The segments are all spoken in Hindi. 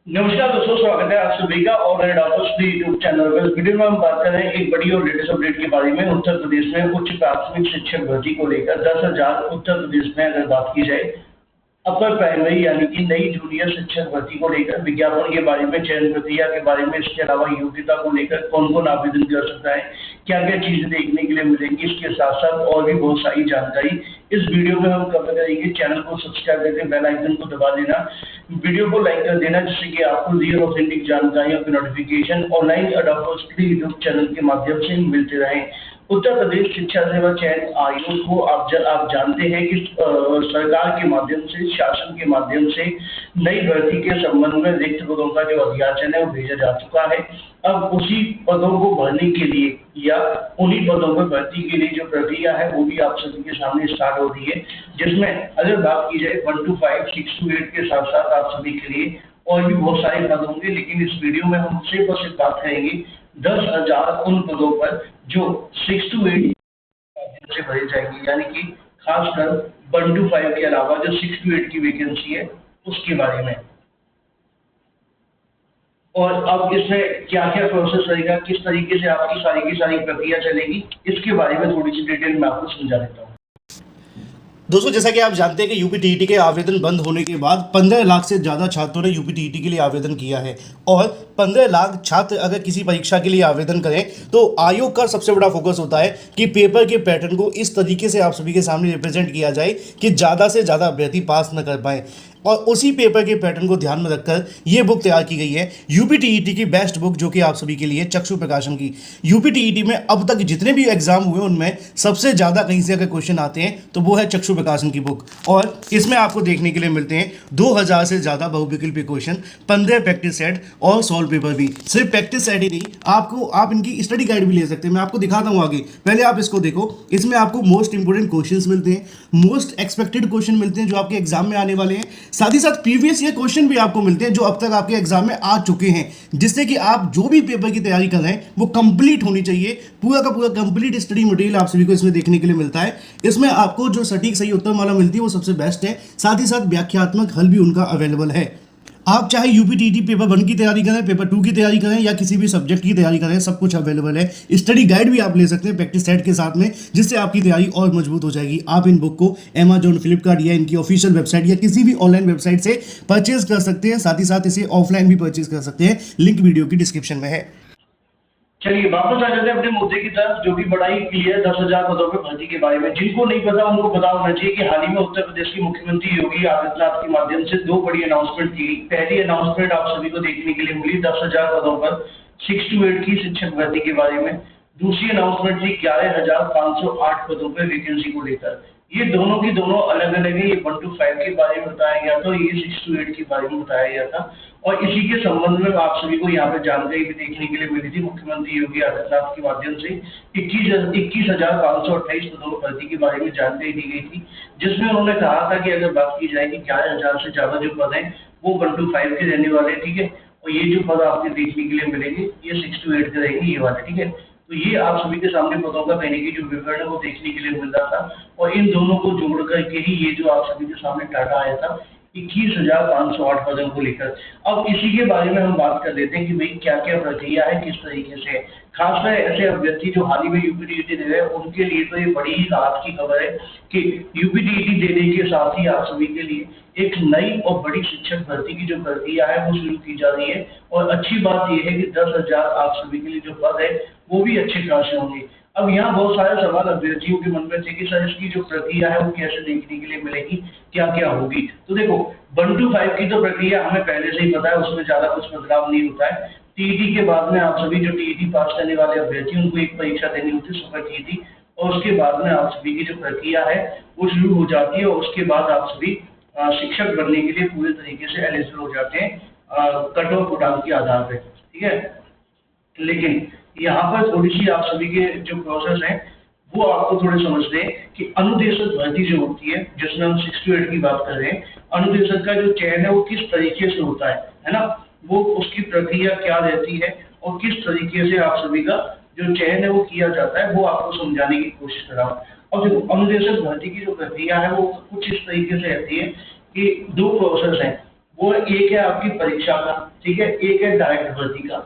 नमस्कार दोस्तों, स्वागत है आप सभी का और मेरे डॉक्टर श्री यूट्यूब चैनल पर। इस वीडियो में हम बात कर रहे हैं एक बड़ी और लेटेस्ट अपडेट के बारे में। उत्तर प्रदेश में उच्च प्राथमिक शिक्षक भर्ती को लेकर 10,000 उत्तर प्रदेश में अगर बात की जाए अपर प्राइमरी यानी कि नई जूनियर शिक्षक भर्ती को लेकर विज्ञापन के बारे में, चयन प्रक्रिया के बारे में, इसके अलावा योग्यता को लेकर कौन कौन आवेदन कर सकता है, क्या क्या चीजें देखने के लिए मिलेंगी, इसके साथ साथ और भी बहुत सारी जानकारी इस वीडियो में हम कवर करेंगे। चैनल को सब्सक्राइब करके बेल आइकन को दबा देना, वीडियो को लाइक कर देना, जिससे कि आपको रियल ऑथेंटिक जानकारियों की notification online doctor YouTube channel के माध्यम से मिलते रहे। उत्तर प्रदेश शिक्षा सेवा चयन आयोग को आप जानते हैं कि सरकार के माध्यम से, शासन के माध्यम से नई भर्ती के संबंध में रिक्त पदों का जो अध्याचन है वो भेजा जा चुका है। अब उसी पदों को भरने के लिए या उन्हीं पदों पर भर्ती के लिए जो प्रक्रिया है वो भी आप सभी के सामने स्टार्ट हो रही है, जिसमें अगर बात की जाए 1 to 5, 6 to 8 के साथ साथ आप सभी के लिए और भी बहुत सारे पद होंगे, लेकिन इस वीडियो में हम सिर्फ और सिर्फ बात करेंगे 10,000 उन पदों पर जो 6 to 8 से भरी जाएंगी, यानी कि खासकर 1 to 5 के अलावा जो 6 to 8 की वैकेंसी है उसके बारे में। और अब इसमें क्या क्या प्रोसेस रहेगा, किस तरीके से आपकी सारी की सारी प्रक्रिया चलेगी, इसके बारे में थोड़ी सी डिटेल में आपको समझा देता हूँ। दोस्तों, जैसा कि आप जानते हैं कि यूपीटीईटी के आवेदन बंद होने के बाद 15 लाख से ज़्यादा छात्रों ने यूपीटीईटी के लिए आवेदन किया है और 15 लाख छात्र अगर किसी परीक्षा के लिए आवेदन करें तो आयोग का सबसे बड़ा फोकस होता है कि पेपर के पैटर्न को इस तरीके से आप सभी के सामने रिप्रेजेंट किया जाए कि ज़्यादा से ज़्यादा अभ्यर्थी पास न कर पाएँ। और उसी पेपर के पैटर्न को ध्यान में रखकर ये बुक तैयार की गई है, यूपीटीईटी की बेस्ट बुक, जो कि आप सभी के लिए चक्षु प्रकाशन की। यूपीटीईटी में अब तक जितने भी एग्जाम हुए उनमें सबसे ज़्यादा कहीं से अगर क्वेश्चन आते हैं तो वो है चक्षु प्रकाशन की बुक, और इसमें आपको देखने के लिए मिलते हैं 2000 से ज़्यादा बहुविकल्पी क्वेश्चन, 15 प्रैक्टिस सेट और सॉल्व पेपर भी। सिर्फ प्रैक्टिस सेट ही नहीं, आप इनकी स्टडी गाइड भी ले सकते हैं। मैं आपको दिखाता हूँ आगे, पहले आप इसको देखो। इसमें आपको मोस्ट इंपोर्टेंट क्वेश्चन मिलते हैं, मोस्ट एक्सपेक्टेड क्वेश्चन मिलते हैं जो आपके एग्जाम में आने वाले हैं, साथ ही साथ प्रीवियस ईयर क्वेश्चन भी आपको मिलते हैं जो अब तक आपके एग्जाम में आ चुके हैं, जिससे कि आप जो भी पेपर की तैयारी कर रहे हैं वो कंप्लीट होनी चाहिए। पूरा का पूरा कंप्लीट स्टडी मटेरियल आप सभी को इसमें देखने के लिए मिलता है। इसमें आपको जो सटीक सही उत्तर माला मिलती है वो सबसे बेस्ट है, साथ ही साथ व्याख्यात्मक हल भी उनका अवेलेबल है। आप चाहे यूपीटीईटी पेपर 1 की तैयारी करें, पेपर 2 की तैयारी करें या किसी भी सब्जेक्ट की तैयारी करें, सब कुछ अवेलेबल है। स्टडी गाइड भी आप ले सकते हैं प्रैक्टिस सेट के साथ में, जिससे आपकी तैयारी और मजबूत हो जाएगी। आप इन बुक को अमेजॉन, फ्लिपकार्ट या इनकी ऑफिशियल वेबसाइट या किसी भी ऑनलाइन वेबसाइट से परचेज कर सकते हैं, साथ ही साथ इसे ऑफलाइन भी परचेज कर सकते हैं। लिंक वीडियो की डिस्क्रिप्शन में है। चलिए वापस आ जाते हैं अपने मुद्दे की तरफ, जो कि बड़ा ही क्लियर 10,000 पदों पर भर्ती के बारे में। जिनको नहीं पता उनको पता होना चाहिए कि हाल ही में उत्तर प्रदेश की मुख्यमंत्री योगी आदित्यनाथ के माध्यम से 2 बड़ी अनाउंसमेंट की। पहली अनाउंसमेंट आप सभी को देखने के लिए मिली 10,000 पदों पर 6 to 8 की शिक्षक भर्ती के बारे में। दूसरी अनाउंसमेंट थी 11,508 पदों पर वैकेंसी को लेकर। ये दोनों की दोनों अलग अलग है। ये 1 to 5 के बारे में बताया गया था, ये 6 to 8 के बारे में बताया गया था, और इसी के संबंध में आप सभी को यहाँ पे जानकारी भी देखने के लिए मिली थी। मुख्यमंत्री योगी आदित्यनाथ के माध्यम से 21,528 पदों पर भर्ती के बारे में जानकारी दी गई थी, जिसमें उन्होंने कहा था कि अगर बात की जाए कि 11,000 से ज्यादा जो पद हैं वो 1 to 5 के रहने वाले हैं, ठीक है, और ये जो पद आपको देखने के लिए मिलेंगे ये 6 to 8 के रहेंगे, ये वाले, ठीक है। तो ये आप सभी के सामने पदों का कहने की जो विवरण है वो देखने के लिए मिल रहा था, और इन दोनों को जोड़ करके ही ये जो आप सभी के सामने डाटा आया था 21,508 पदों को लेकर। अब इसी के बारे में हम बात कर लेते हैं कि भाई क्या क्या प्रक्रिया है, किस तरीके से। खासकर ऐसे अभ्यर्थी जो हाल ही में यूपीटीईटी दे रहे हैं उनके लिए तो ये बड़ी ही राहत की खबर है कि यूपीटीईटी देने के साथ ही आप सभी के लिए एक नई और बड़ी शिक्षक भर्ती की जो प्रक्रिया है वो शुरू की जा रही है। और अच्छी बात यह है कि 10,000 आप सभी के लिए जो पद है वो भी अच्छे खासे होंगे। अब यहाँ बहुत सारे सवाल अभ्यर्थियों के मन में थे कि सर इसकी जो प्रक्रिया है वो कैसे देखने के लिए मिलेगी, क्या क्या होगी। तो देखो 1 to 5 की तो प्रक्रिया हमें पहले से ही पता है, उसमें ज्यादा कुछ बदलाव नहीं होता है। टीईटी के बाद में आप सभी जो टीईटी पास करने वाले अभ्यर्थी उनको एक परीक्षा देनी होती है, सुपर टीईटी, और उसके बाद में आप सभी की जो प्रक्रिया है वो शुरू हो जाती है, और उसके बाद आप सभी शिक्षक बनने के लिए पूरे तरीके से एलिजिबल हो जाते हैं कट ऑफ कोटांग के आधार पर, ठीक है। लेकिन यहाँ पर थोड़ी सी आप सभी के जो प्रोसेस है वो आपको थोड़े समझते हैं कि अनुदेशक भर्ती जो होती है, जिसमें हम 6 to 8 की बात कर रहे हैं, अनुदेशक का जो चयन है वो किस तरीके से होता है ना, वो उसकी प्रक्रिया क्या रहती है और किस तरीके से आप सभी का जो चयन है वो किया जाता है, वो आपको समझाने की कोशिश कर रहा हूँ। अब देखो अनुदेशक भर्ती की जो प्रक्रिया है वो कुछ इस तरीके से रहती है कि 2 प्रोसेस है। वो एक है आपकी परीक्षा का, ठीक है, एक है डायरेक्ट भर्ती का।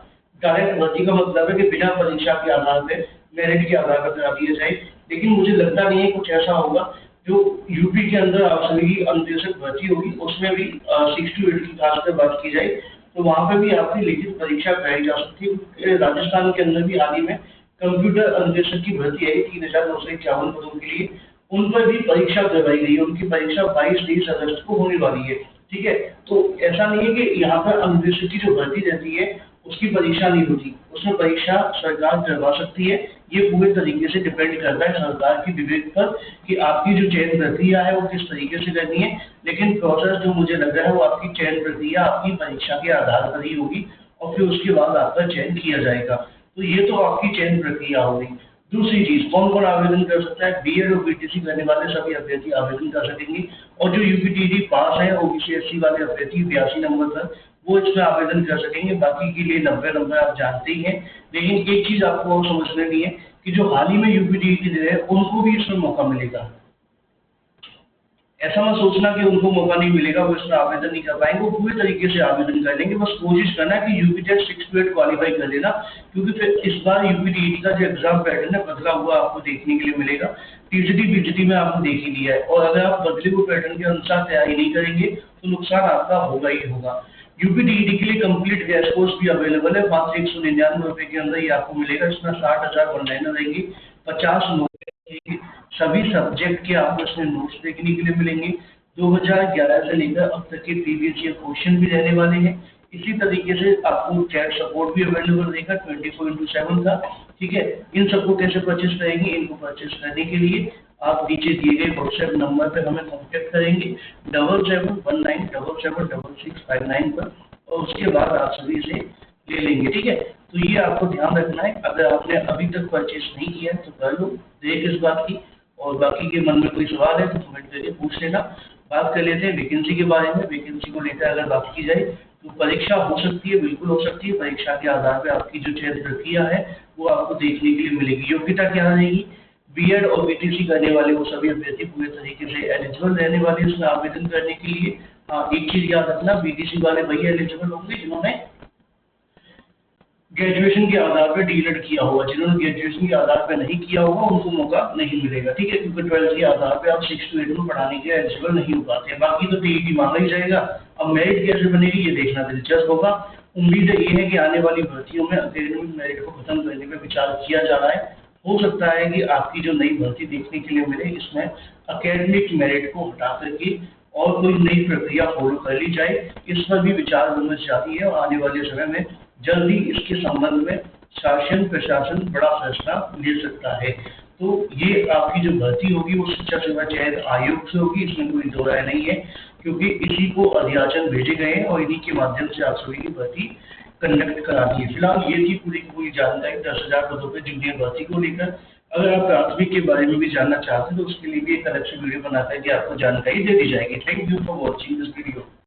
डायरेक्ट भर्ती का मतलब है कि बिना परीक्षा के आधार पे, मेरिट के आधार पर करा दिया जाए। लेकिन मुझे लगता नहीं है कुछ ऐसा होगा। जो यूपी के अंदर आप सभी की अनुदेशक भर्ती होगी उसमें भी 6 to 8 की खासकर बात की जाए तो वहां पे भी आपकी लिखित परीक्षा कराई जा सकती है। राजस्थान के अंदर भी हाल ही में कंप्यूटर अनुदेशक की भर्ती आई 3,951 पदों के लिए, उन पर भी परीक्षा करवाई गई है। उनकी परीक्षा 22-23 अगस्त को होने वाली है, ठीक है। तो ऐसा नहीं है कि यहाँ पर अनुदेशक की जो भर्ती रहती है उसकी परीक्षा नहीं होती, उसमें परीक्षा सरकार करवा सकती है। ये पूरे तरीके से डिपेंड करता है सरकार की विवेक पर कि आपकी जो चयन प्रक्रिया है वो किस तरीके से करनी है। लेकिन प्रोसेस जो मुझे लग रहा है वो आपकी चयन प्रक्रिया आपकी परीक्षा के आधार पर ही होगी और फिर उसके बाद आपका चयन किया जाएगा। तो ये तो आपकी चयन प्रक्रिया होगी। दूसरी चीज, कौन कौन आवेदन कर सकता है? बीएड और बीटीसी करने वाले सभी अभ्यर्थी आवेदन कर सकेंगे और जो यूपीटीडी पास है ओबीसी एससी वाले अभ्यर्थी 82 नंबर पर वो इसमें आवेदन कर सकेंगे। बाकी के लिए 90 नंबर आप जानते ही हैं। लेकिन एक चीज आपको और समझ लेनी है कि जो हाल ही में यूपीटीडी दे रहे हैं उनको भी इसमें मौका मिलेगा। ऐसा मत सोचना कि उनको मौका नहीं मिलेगा, वो इसमें आवेदन नहीं कर पाएंगे, वो पूरे तरीके से आवेदन कर लेंगे। बस कोशिश करना है कि यूपी टेट 6 to 8 क्वालिफाई कर लेना, क्योंकि फिर इस बार यूपीटीईटी का जो एग्जाम पैटर्न है बदला हुआ आपको देखने के लिए मिलेगा। टीजीटी बीजीटी में आपने देख ही लिया है और अगर आप बदले हुए पैटर्न के अनुसार तैयारी नहीं करेंगे तो नुकसान आपका होगा ही होगा। यूपीटीईटी के लिए कंप्लीट क्रैश कोर्स भी अवेलेबल है, मात्र 199 रुपए के अंदर ही आपको मिलेगा। इसमें 60,000 ऑनलाइन रहेंगी, 50 नोट, सभी सब्जेक्ट के आपको इसमें नोट्स देखने के लिए मिलेंगे। 2011 से लेकर अब तक के प्रीवियस ईयर क्वेश्चन भी रहने वाले हैं। इसी तरीके से आपको चैट सपोर्ट भी अवेलेबल रहेगा 24/7 का, ठीक है। इन सबको कैसे परचेज करेंगे? इनको परचेज करने के लिए आप नीचे दिए गए व्हाट्सएप नंबर पे हमें कॉन्टेक्ट करेंगे 7719776659 पर और उसके बाद आप सभी से ले लेंगे, ठीक है। तो ये आपको ध्यान रखना है, अगर आपने अभी तक परचेज नहीं किया है तो कर लो, देख इस बात की। और बाकी के मन में कोई सवाल है तो कमेंट करके पूछ लेना। बात कर लेते हैं वैकेंसी के बारे में। वैकेंसी को लेकर अगर बात की जाए तो परीक्षा हो सकती है, बिल्कुल हो सकती है। परीक्षा के आधार पर आपकी जो चयन प्रक्रिया है वो आपको देखने के लिए मिलेगी। योग्यता क्या रहेगी? बीएड और बीटीसी करने वाले वो सभी अभ्यर्थी पूरे तरीके से एलिजिबल रहने वाले इसमें आवेदन करने के लिए। हाँ, एक चीज याद रखना, बीटीसी वाले वही एलिजिबल होंगे जिन्होंने ग्रेजुएशन के आधार पर डीएलएड किया होगा। जिन्होंने ग्रेजुएशन के आधार पर नहीं किया होगा उनको मौका नहीं मिलेगा, ठीक है, क्योंकि 12th के आधार पर आप 6 to 8 में पढ़ाने के एलिजिबल नहीं हो पाते। बाकी तो टीईटी मांगा ही जाएगा। अब मेरिट कैसे बनेगी ये देखना दिलचस्प होगा। उम्मीद ये है कि आने वाली भर्तियों में एकेडमिक मेरिट को खत्म करने पर विचार किया जा रहा है। हो सकता है कि आपकी जो नई भर्ती देखने के लिए मिले इसमें एकेडमिक मेरिट को हटा करके और कोई नई प्रक्रिया फॉलो कर ली जाए, इस पर भी विचार विमर्श जारी है और आने वाले समय में जल्दी इसके संबंध में शासन प्रशासन बड़ा फैसला ले सकता है। तो ये आपकी जो भर्ती होगी वो शिक्षा सेवा चयन आयोग से होगी, इसमें कोई दो राय नहीं है, क्योंकि इसी को अध्याचन भेजे गए हैं और इन्हीं के माध्यम से आप सभी की भर्ती कंडक्ट करानी है। फिलहाल ये थी पूरी की पूरी जानकारी 10,000 पदों पर जूनियर भर्ती को लेकर। अगर आप प्राथमिक के बारे में भी जानना चाहते हैं तो उसके लिए भी एक अलग से वीडियो बनाकर के आपको जानकारी दे दी जाएगी। Thank you for watching this video.